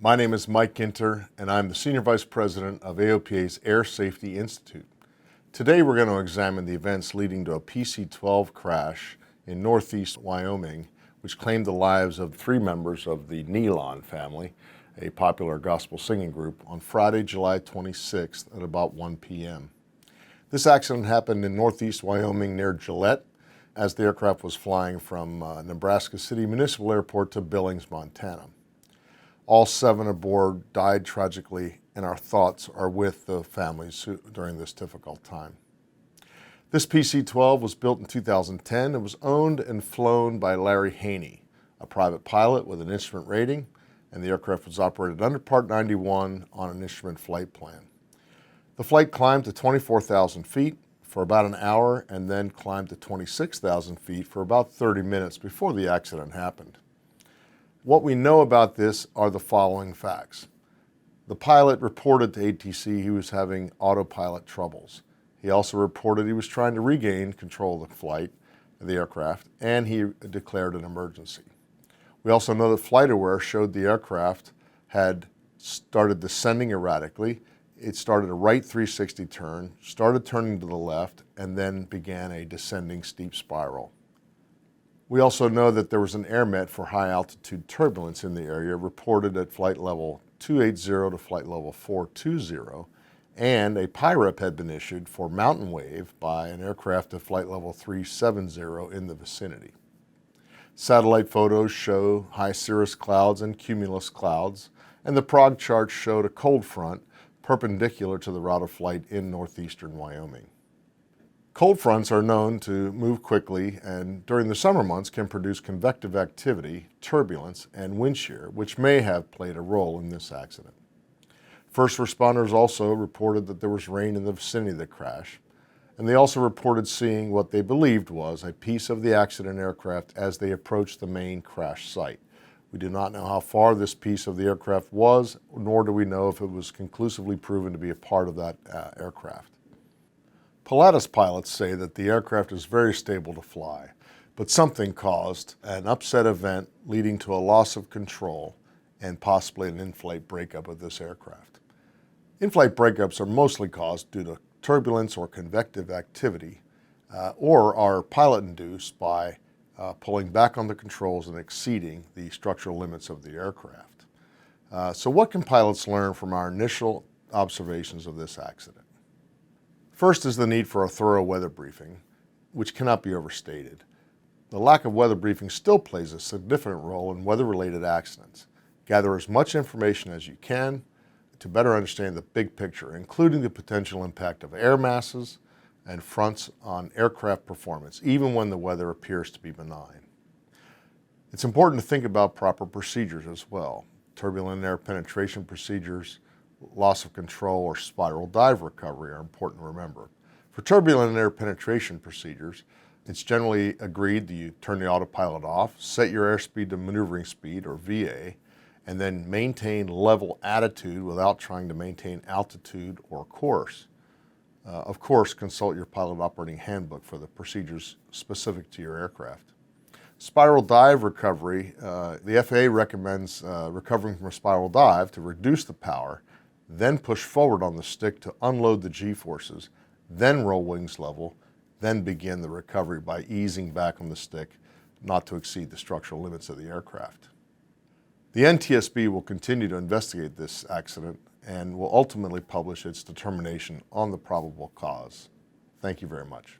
My name is Mike Ginter, and I'm the Senior Vice President of AOPA's Air Safety Institute. Today we're going to examine the events leading to a PC-12 crash in Northeast Wyoming, which claimed the lives of 3 members of the Nealon family, a popular gospel singing group, on Friday, July 26th at about 1 p.m. This accident happened in Northeast Wyoming near Gillette as the aircraft was flying from Nebraska City Municipal Airport to Billings, Montana. All 7 aboard died tragically, and our thoughts are with the families during this difficult time. This PC-12 was built in 2010 and was owned and flown by Larry Haney, a private pilot with an instrument rating, and the aircraft was operated under Part 91 on an instrument flight plan. The flight climbed to 24,000 feet for about an hour and then climbed to 26,000 feet for about 30 minutes before the accident happened. What we know about this are the following facts. The pilot reported to ATC he was having autopilot troubles. He also reported he was trying to regain control of the flight of the aircraft, and he declared an emergency. We also know that FlightAware showed the aircraft had started descending erratically. It started a right 360 turn, started turning to the left, and then began a descending steep spiral. We also know that there was an air met for high altitude turbulence in the area reported at flight level 280 to flight level 420, and a PIREP had been issued for mountain wave by an aircraft at flight level 370 in the vicinity. Satellite photos show high cirrus clouds and cumulus clouds, and the prog chart showed a cold front perpendicular to the route of flight in northeastern Wyoming. Cold fronts are known to move quickly and during the summer months can produce convective activity, turbulence, and wind shear, which may have played a role in this accident. First responders also reported that there was rain in the vicinity of the crash, and they also reported seeing what they believed was a piece of the accident aircraft as they approached the main crash site. We do not know how far this piece of the aircraft was, nor do we know if it was conclusively proven to be a part of that aircraft. Pilatus pilots say that the aircraft is very stable to fly, but something caused an upset event leading to a loss of control and possibly an in-flight breakup of this aircraft. In-flight breakups are mostly caused due to turbulence or convective activity, or are pilot-induced by pulling back on the controls and exceeding the structural limits of the aircraft. So what can pilots learn from our initial observations of this accident? First is the need for a thorough weather briefing, which cannot be overstated. The lack of weather briefing still plays a significant role in weather-related accidents. Gather as much information as you can to better understand the big picture, including the potential impact of air masses and fronts on aircraft performance, even when the weather appears to be benign. It's important to think about proper procedures as well. Turbulent air penetration procedures, loss of control, or spiral dive recovery are important to remember. For turbulent air penetration procedures, it's generally agreed that you turn the autopilot off, set your airspeed to maneuvering speed, or VA, and then maintain level attitude without trying to maintain altitude or course. Of course, consult your pilot operating handbook for the procedures specific to your aircraft. Spiral dive recovery, the FAA recommends recovering from a spiral dive to reduce the power, then push forward on the stick to unload the G-forces, then roll wings level, then begin the recovery by easing back on the stick, not to exceed the structural limits of the aircraft. The NTSB will continue to investigate this accident and will ultimately publish its determination on the probable cause. Thank you very much.